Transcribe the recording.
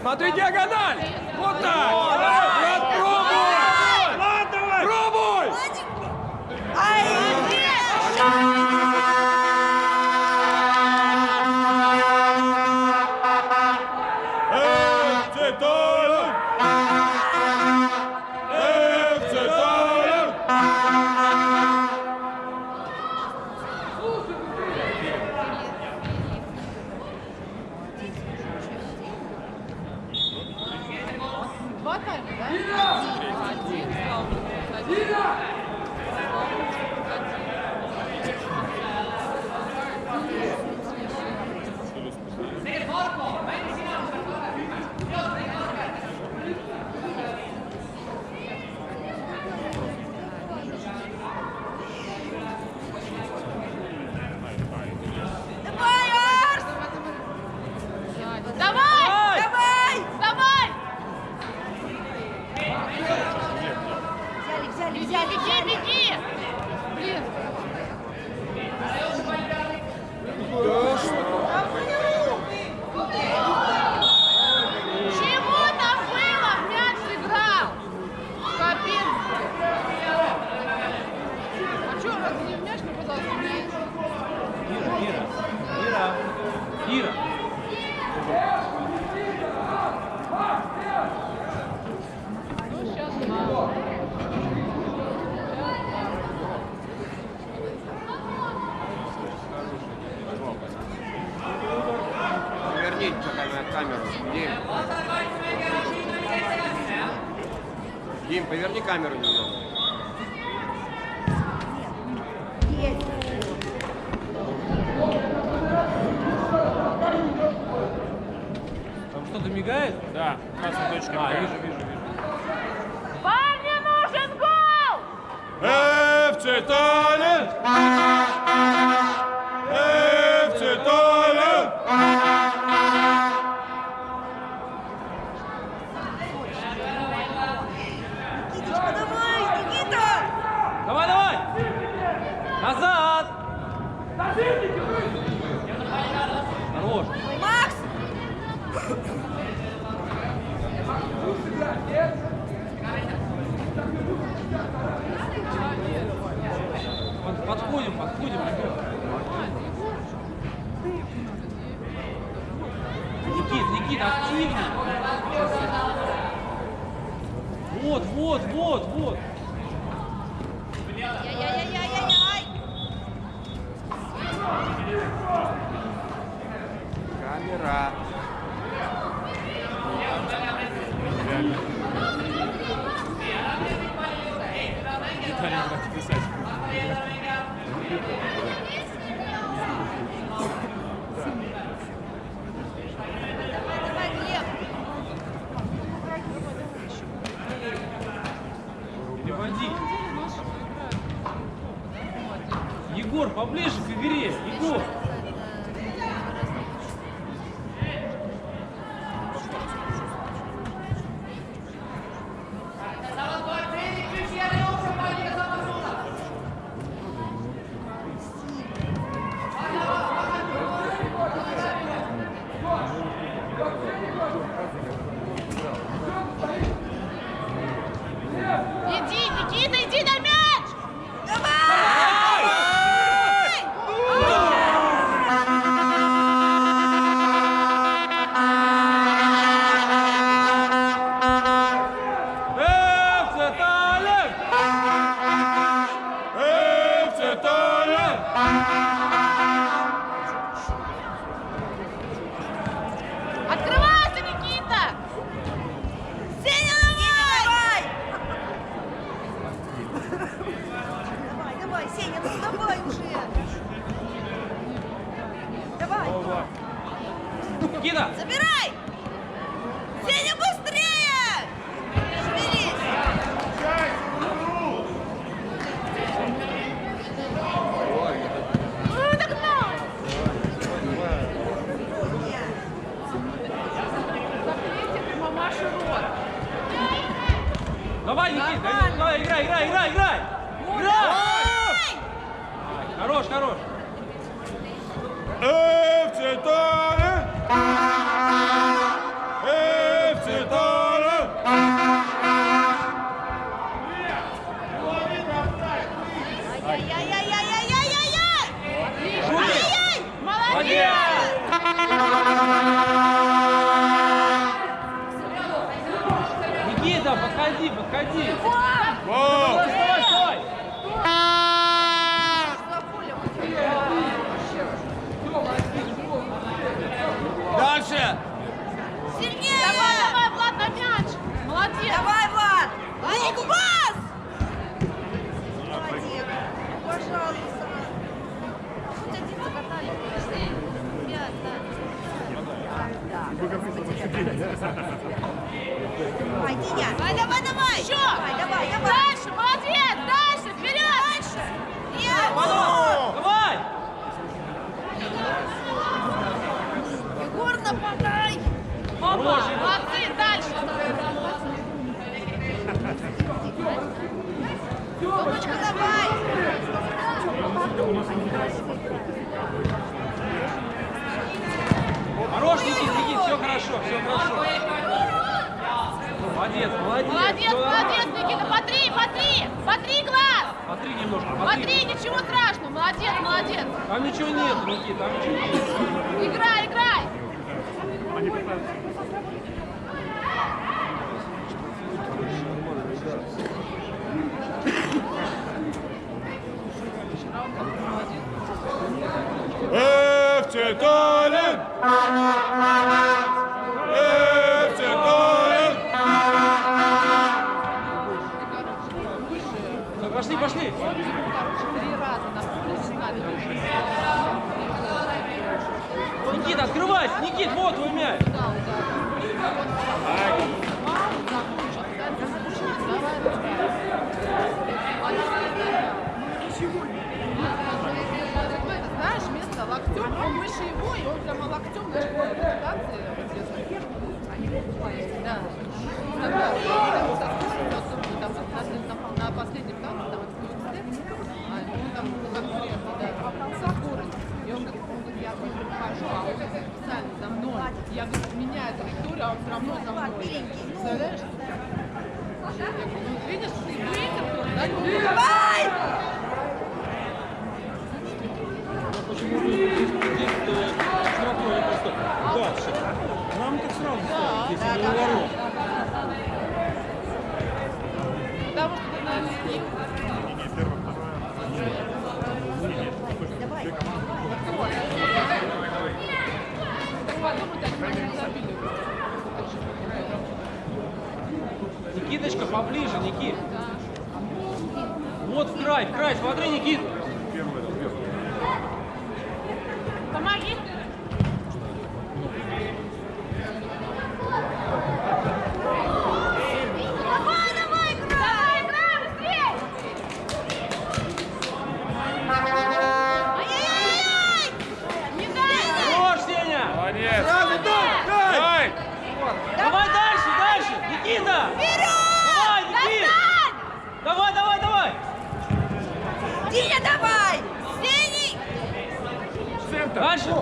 Смотри диагональ! Вот так! Брат, пробуй! Пробуй! Два тайма, да? Один стал. Беги! Блин! Чего там было? В мяч сыграл! Капец! А что, разве не в мяч попадался? Ира! Ну, сейчас мало. Поверните камеру. Дим, поверни камеру немного. Там что-то мигает? Да, красная точка мигает. Вижу. Парни, нужен гол! ФЦ Таллин! ФЦ Таллин! Никитичка, давай! Никита! Давай! Назад! Хорош! Макс! Подходим, ребят. Никит, активнее. Вот. Яй-яй-яй-яй-яй! Камера. Детали надо писать. Давай, Глеб! Переводи. Егор, поближе к игре. Егор. Никита, иди на мяч! Открывайся, Никита! Сеня, давай! Давай, Сеня, ну давай уже! Давай! Никита! Забирай! Сеня, быстрее! Шевелись! Догнал! Закрытие мамаши рот. Давай, Никита! Давай, играй! Хорош! ФЦ Таллин! Давай, Диня. Давай, давай, давай. Еще. Давай, давай, давай. Дальше, молодец, дальше, вперед. Дальше. Нет. Давай! Егор, нападай. Опа, Хороший. молодцы, дальше. Томочка, давай. Хорош, Никит, все хорошо, все хорошо. Молодец, молодец. Молодец, всё молодец, нормально. Никита, по три глаз. Потри немножко, По три, ничего страшного, молодец, молодец. Там ничего нет, Никит, там ничего нет. Играй, играй. FC Таллин! FC Таллин! Ну, пошли, пошли. 3 раза нас присылали. Никит, открывайся, Никит, вот твой мяч. Знаешь, вместо локтем, он выше его, и он прямо локтем даже по дистанции. Да. На последнем танке, там, он там, как скорость. И он говорит, я прохожу, а он специально за мной. Я говорю, меняю траекторию, а он все равно за мной. Представляешь? Я говорю, ну видишь, ты ветер, да? Давай. Дальше. Нам так сразу ставят, если не наоборот. Потому что ты на линии. Никиточка, поближе, Никит. Вот в край, смотри, Никит. Помоги. Давай, давай, играй. Давай, играй, быстрее. Ай-яй-яй-яй. Не дай. Хорош, Сеня. Молодец! Сразу дай! Дай! Давай дальше, Никита. Давай, Никит. Давай. Диня, давай. Синий. Центр! Дальше.